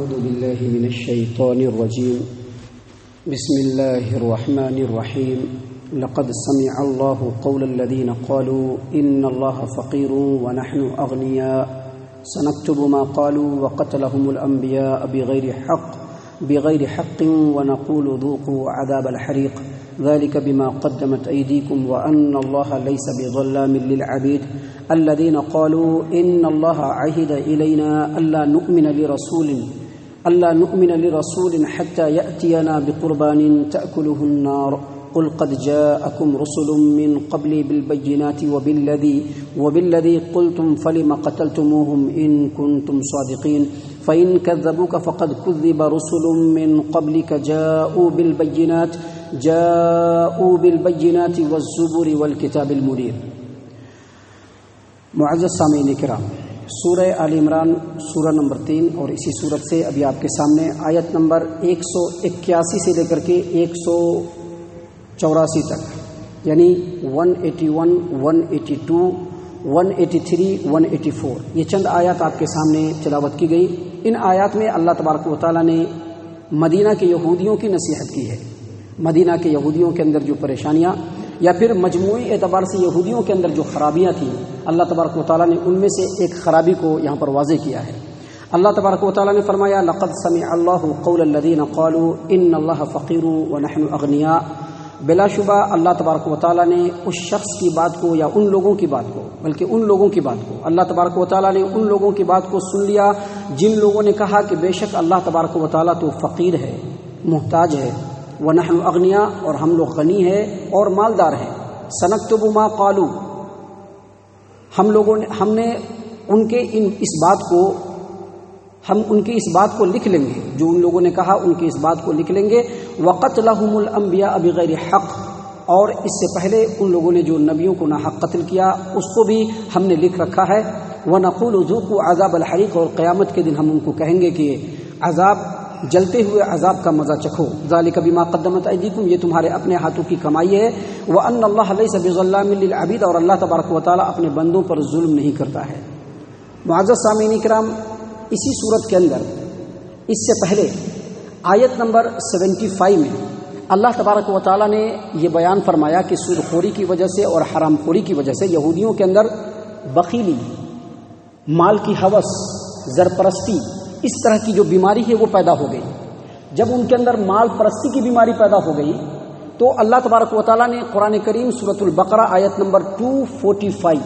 أعوذ بالله من الشيطان الرجيم. بسم الله الرحمن الرحيم. لقد سمع الله قول الذين قالوا إن الله فقير ونحن أغنياء سنكتب ما قالوا وقتلهم الأنبياء بغير حق ونقول ذوقوا عذاب الحريق ذلك بما قدمت أيديكم وأن الله ليس بظلام للعبيد الذين قالوا إن الله عهد إلينا ألا نؤمن لرسول حتى يأتينا بقربان تأكله النار قل قد جاءكم رسل من قبلي بالبينات وبالذي قلتم فلم قتلتموهم إن كنتم صادقين فإن كذبوك فقد كذب رسل من قبلك جاءوا بالبينات والزبر والكتاب المنير. معزز سامعین کرام، سورہ آل عمران سورہ نمبر 3 اور اسی سورت سے ابھی آپ کے سامنے آیت نمبر 181 سے لے کر کے 184 تک، یعنی 181، 182، 183، 184 یہ چند آیات آپ کے سامنے تلاوت کی گئی. ان آیات میں اللہ تبارک و تعالیٰ نے مدینہ کے یہودیوں کی نصیحت کی ہے. مدینہ کے یہودیوں کے اندر جو پریشانیاں یا پھر مجموعی اعتبار سے یہودیوں کے اندر جو خرابیاں تھیں، اللہ تبارک و تعالیٰ نے ان میں سے ایک خرابی کو یہاں پر واضح کیا ہے. اللہ تبارک و تعالیٰ نے فرمایا لقد سمع اللہ قول الذین قالوا ان اللہ فقیر ونحن اغنیاء. بلا شبہ اللہ تبارک و تعالیٰ نے اس شخص کی بات کو یا ان لوگوں کی بات کو، بلکہ ان لوگوں کی بات کو، اللہ تبارک و تعالیٰ نے ان لوگوں کی بات کو سن لیا جن لوگوں نے کہا کہ بے شک اللہ تبارک و تعالیٰ تو فقیر ہے، محتاج ہے، وَنَحْنُ أَغْنِيَاء اور ہم لوگ غنی ہیں اور مالدار ہیں. سَنَكْتُبُ مَا قَالُوا ہم نے ان کے اس بات کو لکھ لیں گے، جو ان لوگوں نے کہا ان کی اس بات کو لکھ لیں گے. وَقَتْلَهُمُ الْأَنْبِيَاءَ بِغَيْرِ حَقٍّ اور اس سے پہلے ان لوگوں نے جو نبیوں کو ناحق قتل کیا اس کو بھی ہم نے لکھ رکھا ہے. وَنَقُولُ ذُوقُوا عَذَابَ الْحَرِيقِ اور قیامت کے دن ہم ان کو کہیں گے کہ جلتے ہوئے عذاب کا مزہ چکھو. ذالک بما قدمت ایدیکم یہ تمہارے اپنے ہاتھوں کی کمائی ہے. وان اللہ لیس بظلام للعبید اور اللہ تبارک و تعالی اپنے بندوں پر ظلم نہیں کرتا ہے. معزز سامعین کرام، اسی صورت کے اندر اس سے پہلے آیت نمبر 75 میں اللہ تبارک و تعالی نے یہ بیان فرمایا کہ سود خوری کی وجہ سے اور حرام خوری کی وجہ سے یہودیوں کے اندر بخیلی، مال کی ہوس، زرپرستی، اس طرح کی جو بیماری ہے وہ پیدا ہو گئی. جب ان کے اندر مال پرستی کی بیماری پیدا ہو گئی تو اللہ تبارک و تعالیٰ نے قرآن کریم سورۃ البقرہ آیت نمبر 245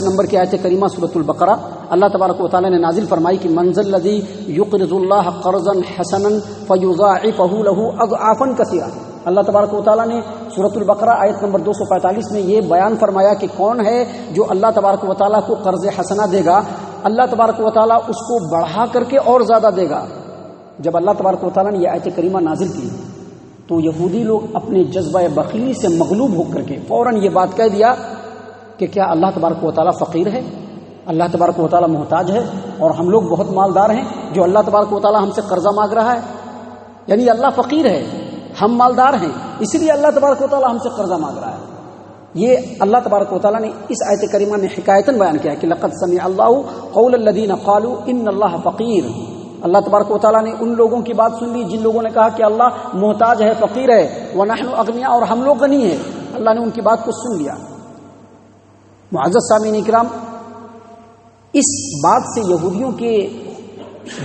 نمبر کی آیت کریمہ سورۃ البقرہ اللہ تبارک و تعالیٰ نے نازل فرمائی کہ من ذا الذی یقرض اللہ قرضا حسنا فیضاعفہ لہ اضعافا کثیرہ. اللہ تبارک و تعالیٰ نے سورۃ البقرہ آیت نمبر 245 میں یہ بیان فرمایا کہ کون ہے جو اللہ تبارک و تعالیٰ کو قرض حسنہ دے گا، اللہ تبارک و تعالیٰ اس کو بڑھا کر کے اور زیادہ دے گا. جب اللہ تبارک و تعالیٰ نے یہ آیت کریمہ نازل کی تو یہودی لوگ اپنے جذبہ بخیلی سے مغلوب ہو کر کے فوراً یہ بات کہہ دیا کہ کیا اللہ تبارک و تعالیٰ فقیر ہے، اللہ تبارک و تعالیٰ محتاج ہے اور ہم لوگ بہت مالدار ہیں جو اللہ تبارک و تعالیٰ ہم سے قرضہ مانگ رہا ہے؟ یعنی اللہ فقیر ہے، ہم مالدار ہیں، اس لیے اللہ تبارک و تعالیٰ ہم سے قرضہ مانگ رہا ہے. یہ اللہ تبارک و تعالیٰ نے اس آیت کریمہ میں حکایتاً بیان کیا کہ لقد سمع اللہ قول الذین قالوا ان اللہ فقیر. اللہ تبارک و تعالیٰ نے ان لوگوں کی بات سن لی جن لوگوں نے کہا کہ اللہ محتاج ہے، فقیر ہے. ونحن اغنیاء اور ہم لوگ غنی ہیں. اللہ نے ان کی بات کو سن لیا. معزز سامعین کرام، اس بات سے یہودیوں کے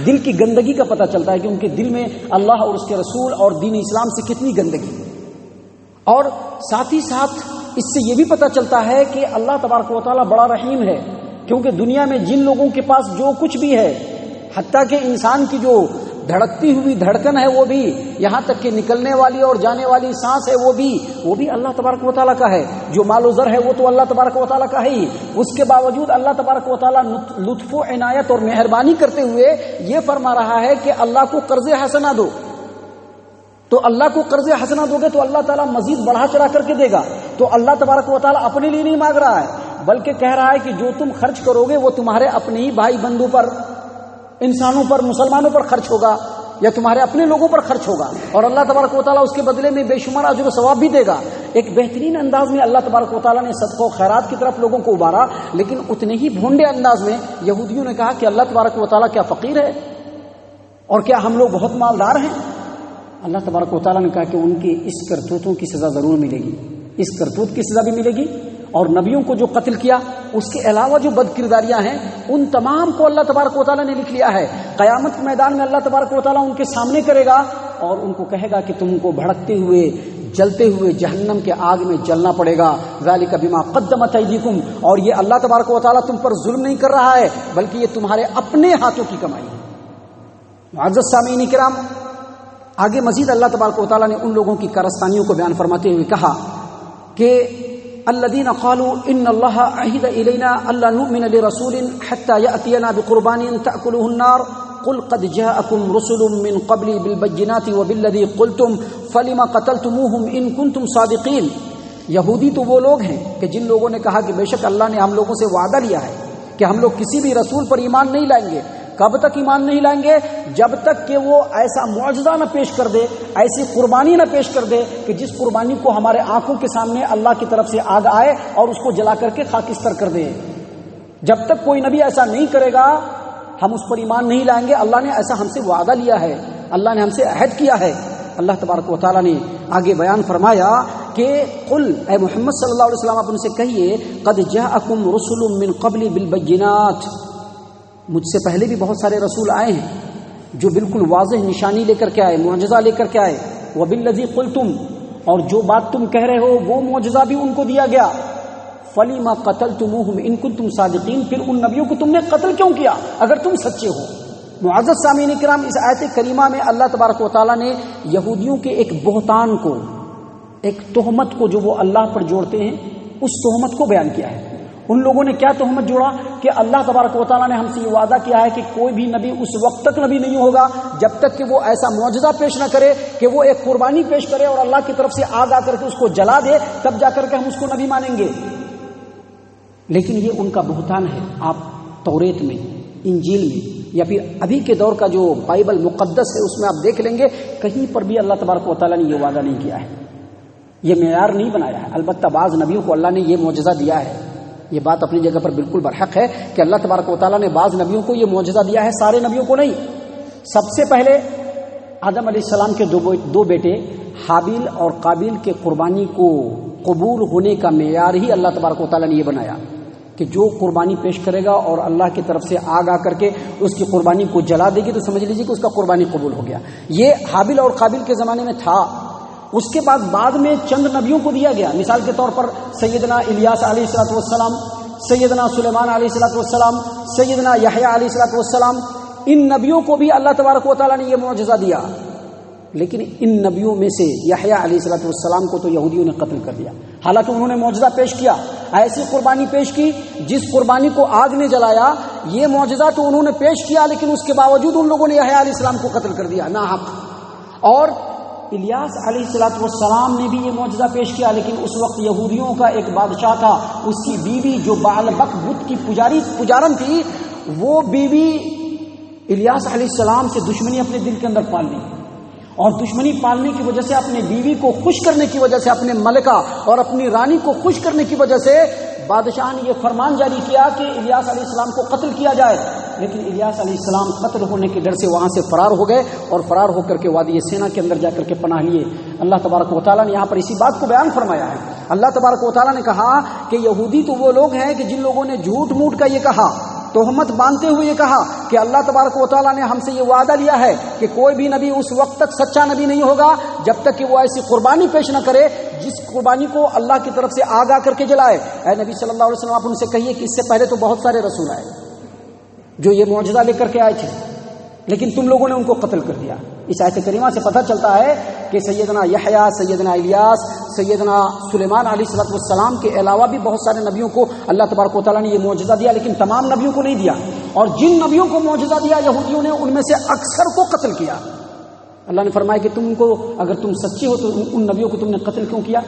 دل کی گندگی کا پتہ چلتا ہے کہ ان کے دل میں اللہ اور اس کے رسول اور دین اسلام سے کتنی گندگی، اور ساتھ ہی ساتھ اس سے یہ بھی پتہ چلتا ہے کہ اللہ تبارک و تعالیٰ بڑا رحیم ہے، کیونکہ دنیا میں جن لوگوں کے پاس جو کچھ بھی ہے، حتیٰ کہ انسان کی جو دھڑکتی ہوئی دھڑکن ہے وہ بھی، یہاں تک کہ نکلنے والی اور جانے والی سانس ہے وہ بھی اللہ تبارک و تعالیٰ کا ہے. جو مال و زر ہے وہ تو اللہ تبارک و تعالیٰ کا ہے ہی. اس کے باوجود اللہ تبارک و تعالیٰ لطف و عنایت اور مہربانی کرتے ہوئے یہ فرما رہا ہے کہ اللہ کو قرض حسنہ دو. تو اللہ کو قرض حسنہ دو گے تو اللہ تعالیٰ مزید بڑھا چڑھا کر کے دے گا. تو اللہ تبارک و تعالیٰ اپنے لیے نہیں مانگ رہا ہے، بلکہ کہہ رہا ہے کہ جو تم خرچ کرو گے وہ تمہارے اپنے ہی بھائی بندوں پر، انسانوں پر، مسلمانوں پر خرچ ہوگا یا تمہارے اپنے لوگوں پر خرچ ہوگا، اور اللہ تبارک و تعالیٰ اس کے بدلے میں بے شمار اجر و ثواب بھی دے گا. ایک بہترین انداز میں اللہ تبارک و تعالیٰ نے صدقہ و خیرات کی طرف لوگوں کو ابھارا، لیکن اتنے ہی بھونڈے انداز میں یہودیوں نے کہا کہ اللہ تبارک و تعالیٰ کیا فقیر ہے اور کیا ہم لوگ بہت مالدار ہیں؟ اللہ تبارک و تعالیٰ نے کہا کہ ان کی اس کرتوتوں کی سزا ضرور ملے گی، اس کرتوت کی سزا بھی ملے گی، اور نبیوں کو جو قتل کیا اس کے علاوہ جو بد کرداریاں ہیں ان تمام کو اللہ تبارک و تعالیٰ نے لکھ لیا ہے۔ قیامت کے میدان میں اللہ تبارک و تعالیٰ ان کے سامنے کرے گا اور ان کو کہے گا کہ تم کو بھڑکتے ہوئے جلتے ہوئے جہنم کے آگ میں جلنا پڑے گا، ذالک بما قدمت ایدیکم، اور یہ اللہ تبارک و تعالیٰ تم پر ظلم نہیں کر رہا ہے بلکہ یہ تمہارے اپنے ہاتھوں کی کمائی ہے۔ معزز سامعین کرام، آگے مزید اللہ تبارک و تعالیٰ نے ان لوگوں کی کارستانیوں کو بیان فرماتے ہوئے کہا کہ الذين قالوا ان الله عهد الينا الا نؤمن لرسول حتى ياتينا بقربان تاكله النار قل قد جاءكم رسل من قبلي بالبينات وبالذي قلتم فلما قتلتموهم ان كنتم صادقين۔ یہودی تو وہ لوگ ہیں کہ جن لوگوں نے کہا کہ بے شک اللہ نے ہم لوگوں سے وعدہ لیا ہے کہ ہم لوگ کسی بھی رسول پر ایمان نہیں لائیں گے۔ کب تک ایمان نہیں لائیں گے؟ جب تک کہ وہ ایسا معجزہ نہ پیش کر دے، ایسی قربانی نہ پیش کر دے کہ جس قربانی کو ہمارے آنکھوں کے سامنے اللہ کی طرف سے آگ آئے اور اس کو جلا کر کے خاکستر کر دے۔ جب تک کوئی نبی ایسا نہیں کرے گا ہم اس پر ایمان نہیں لائیں گے۔ اللہ نے ایسا ہم سے وعدہ لیا ہے، اللہ نے ہم سے عہد کیا ہے۔ اللہ تبارک و تعالیٰ نے آگے بیان فرمایا کہ قل، اے محمد صلی اللہ علیہ وسلم آپ ان سے کہیے، قد جاءکم رسل من قبل بالبینات، مجھ سے پہلے بھی بہت سارے رسول آئے ہیں جو بالکل واضح نشانی لے کر کے آئے، معجزہ لے کر کے آئے، وبالذی قلتم، اور جو بات تم کہہ رہے ہو وہ معجزہ بھی ان کو دیا گیا۔ فلیما قتلتموہم ان کنتم صادقین، پھر ان نبیوں کو تم نے قتل کیوں کیا اگر تم سچے ہو؟ معزز سامعین کرام، اس آیت کریمہ میں اللہ تبارک و تعالیٰ نے یہودیوں کے ایک بہتان کو، ایک تہمت کو جو وہ اللہ پر جوڑتے ہیں، اس تہمت کو بیان کیا ہے۔ ان لوگوں نے کیا تہمت جوڑا کہ اللہ تبارک و تعالیٰ نے ہم سے یہ وعدہ کیا ہے کہ کوئی بھی نبی اس وقت تک نبی نہیں ہوگا جب تک کہ وہ ایسا معجزہ پیش نہ کرے کہ وہ ایک قربانی پیش کرے اور اللہ کی طرف سے آگ آ کر کے اس کو جلا دے، تب جا کر کے ہم اس کو نبی مانیں گے۔ لیکن یہ ان کا بہتان ہے۔ آپ توریت میں، انجیل میں، یا پھر ابھی کے دور کا جو بائبل مقدس ہے اس میں آپ دیکھ لیں گے کہیں پر بھی اللہ تبارک و تعالیٰ نے یہ وعدہ نہیں کیا ہے، یہ معیار نہیں بنایا ہے۔ البتہ بعض نبیوں کو اللہ نے یہ معجزہ دیا ہے، یہ بات اپنی جگہ پر بالکل برحق ہے کہ اللہ تبارک و تعالیٰ نے بعض نبیوں کو یہ معجزہ دیا ہے، سارے نبیوں کو نہیں۔ سب سے پہلے آدم علیہ السلام کے دو بیٹے حابیل اور قابیل کے قربانی کو قبول ہونے کا معیار ہی اللہ تبارک و تعالیٰ نے یہ بنایا کہ جو قربانی پیش کرے گا اور اللہ کی طرف سے آگ آ کر کے اس کی قربانی کو جلا دے گی تو سمجھ لیجیے کہ اس کا قربانی قبول ہو گیا۔ یہ حابیل اور قابیل کے زمانے میں تھا۔ اس کے بعد میں چند نبیوں کو دیا گیا، مثال کے طور پر سیدنا الیاس علیہ الصلوۃ والسلام، سیدنا سلیمان علیہ الصلوۃ والسلام، سیدنا یحییٰ علیہ الصلوۃ والسلام، ان نبیوں کو بھی اللہ تبارک و تعالیٰ نے یہ معجزہ دیا۔ لیکن ان نبیوں میں سے یحییٰ علیہ الصلوۃ والسلام کو تو یہودیوں نے قتل کر دیا، حالانکہ انہوں نے معجزہ پیش کیا، ایسی قربانی پیش کی جس قربانی کو آگ نے جلایا۔ یہ معجزہ تو انہوں نے پیش کیا لیکن اس کے باوجود ان لوگوں نے یحییٰ علیہ السلام کو قتل کر دیا ناحق۔ اور الیاس علیہ الصلوۃ والسلام نے بھی یہ معجزہ پیش کیا، لیکن اس وقت یہودیوں کا ایک بادشاہ تھا، اس کی بیوی جو بعلبک بت کی پجارن تھی، وہ بیوی الیاس علیہ السلام سے دشمنی اپنے دل کے اندر پال لی، اور دشمنی پالنے کی وجہ سے اپنے بیوی کو خوش کرنے کی وجہ سے، اپنے ملکہ اور اپنی رانی کو خوش کرنے کی وجہ سے بادشاہ نے یہ فرمان جاری کیا کہ الیاس علیہ السلام کو قتل کیا جائے۔ لیکن الیاس علیہ السلام قتل ہونے کے ڈر سے وہاں سے فرار ہو گئے اور فرار ہو کر کے وادی سینا کے اندر جا کر کے پناہ لیے۔ اللہ تبارک و تعالیٰ نے یہاں پر اسی بات کو بیان فرمایا ہے۔ اللہ تبارک و تعالیٰ نے کہا کہ یہودی تو وہ لوگ ہیں کہ جن لوگوں نے جھوٹ موٹ کا یہ کہا، تہمت باندھتے ہوئے یہ کہا کہ اللہ تبارک و تعالیٰ نے ہم سے یہ وعدہ لیا ہے کہ کوئی بھی نبی اس وقت تک سچا نبی نہیں ہوگا جب تک کہ وہ ایسی قربانی پیش نہ کرے جس قربانی کو اللہ کی طرف سے آگ آ کر کے جلائے۔ اے نبی صلی اللہ علیہ وسلم آپ ان سے کہیے کہ اس سے پہلے تو بہت سارے رسول آئے جو یہ معجزہ لے کر کے آئے تھے، لیکن تم لوگوں نے ان کو قتل کر دیا۔ اس آیت کریمہ سے پتہ چلتا ہے کہ سیدنا یحییٰ، سیدنا الیاس، سیدنا سلیمان علیہ الصلوۃ والسلام کے علاوہ بھی بہت سارے نبیوں کو اللہ تبارک و تعالیٰ نے یہ معجزہ دیا، لیکن تمام نبیوں کو نہیں دیا، اور جن نبیوں کو معجزہ دیا یہودیوں نے ان میں سے اکثر کو قتل کیا۔ اللہ نے فرمایا کہ تم کو اگر تم سچے ہو تو ان نبیوں کو تم نے قتل کیوں کیا؟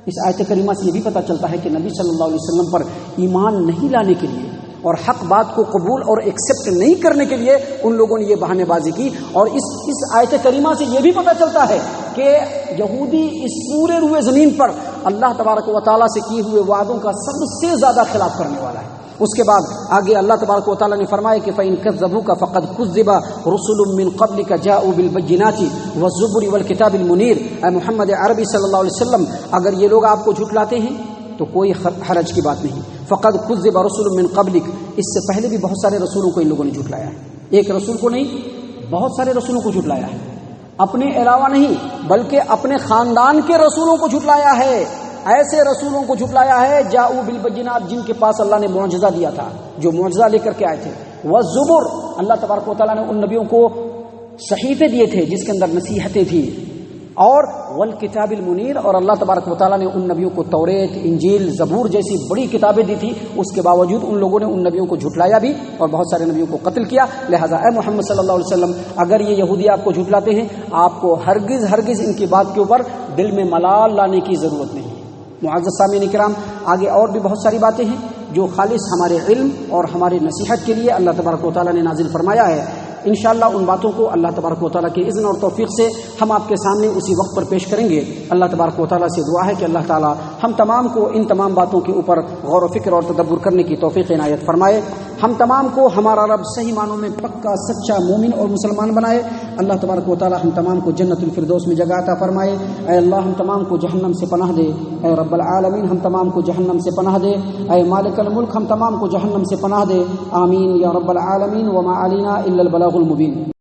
اس آیت کریمہ سے یہ بھی پتہ چلتا ہے کہ نبی صلی اللہ علیہ وسلم پر ایمان نہیں لانے کے لیے اور حق بات کو قبول اور ایکسیپٹ نہیں کرنے کے لیے ان لوگوں نے یہ بہانے بازی کی۔ اور اس آیت کریمہ سے یہ بھی پتہ چلتا ہے کہ یہودی اس پورے روئے زمین پر اللہ تبارک و تعالیٰ سے کیے ہوئے وعدوں کا سب سے زیادہ خلاف کرنے والا ہے۔ اس کے بعد آگے اللہ تبارک و تعالیٰ نے فرمایا کہ فَإِن كَذَّبُوكَ فَقَدْ كُذِّبَ رُسُلٌ مِّن قَبْلِكَ جَاءُوا بِالْبَيِّنَاتِ وَالزُّبُرِ وَالْكِتَابِ الْمُنِيرِ۔ اے محمد عربی صلی اللہ علیہ وسلم، اگر یہ لوگ آپ کو جھٹلاتے ہیں تو کوئی حرج کی بات نہیں۔ فَقَدْ كُذِّبَ رُسُلٌ مِّن قَبْلِكَ، اس سے پہلے بھی بہت سارے رسولوں کو ان لوگوں نے جھٹلایا ہے، ایک رسول کو نہیں بہت سارے رسولوں کو جھٹلایا ہے، اپنے علاوہ نہیں بلکہ اپنے خاندان کے رسولوں کو جھٹلایا ہے، ایسے رسولوں کو جھٹلایا ہے جاؤ بالبینات، جن کے پاس اللہ نے معجزہ دیا تھا، جو معجزہ لے کر کے آئے تھے، والزبر، اللہ تبارک و تعالیٰ نے ان نبیوں کو صحیفے دیے تھے جس کے اندر نصیحتیں تھیں، اور والکتاب المنیر، اور اللہ تبارک و تعالیٰ نے ان نبیوں کو توریت، انجیل، زبور جیسی بڑی کتابیں دی تھی، اس کے باوجود ان لوگوں نے ان نبیوں کو جھٹلایا بھی اور بہت سارے نبیوں کو قتل کیا۔ لہٰذا اے محمد صلی اللہ علیہ وسلم، اگر یہ یہودی آپ کو جھٹلاتے ہیں، آپ کو ہرگز ان کی بات کے اوپر دل میں ملال لانے کی ضرورت نہیں۔ معزز سامعین کرام، آگے اور بھی بہت ساری باتیں ہیں جو خالص ہمارے علم اور ہماری نصیحت کے لیے اللہ تبارک و تعالیٰ نے نازل فرمایا ہے۔ انشاءاللہ ان باتوں کو اللہ تبارک و تعالیٰ کے اذن اور توفیق سے ہم آپ کے سامنے اسی وقت پر پیش کریں گے۔ اللہ تبارک و تعالیٰ سے دعا ہے کہ اللہ تعالیٰ ہم تمام کو ان تمام باتوں کے اوپر غور و فکر اور تدبر کرنے کی توفیق عنایت فرمائے، ہم تمام کو ہمارا رب صحیح معنوں میں پکا سچا مومن اور مسلمان بنائے۔ اللہ تبارک و تعالیٰ ہم تمام کو جنت الفردوس میں جگہ عطا فرمائے۔ اے اللہ ہم تمام کو جہنم سے پناہ دے، اے رب العالمین ہم تمام کو جہنم سے پناہ دے، اے مالک الملک ہم تمام کو جہنم سے پناہ دے، آمین یا رب العالمین۔ وما علینا الا البلاغ المبین۔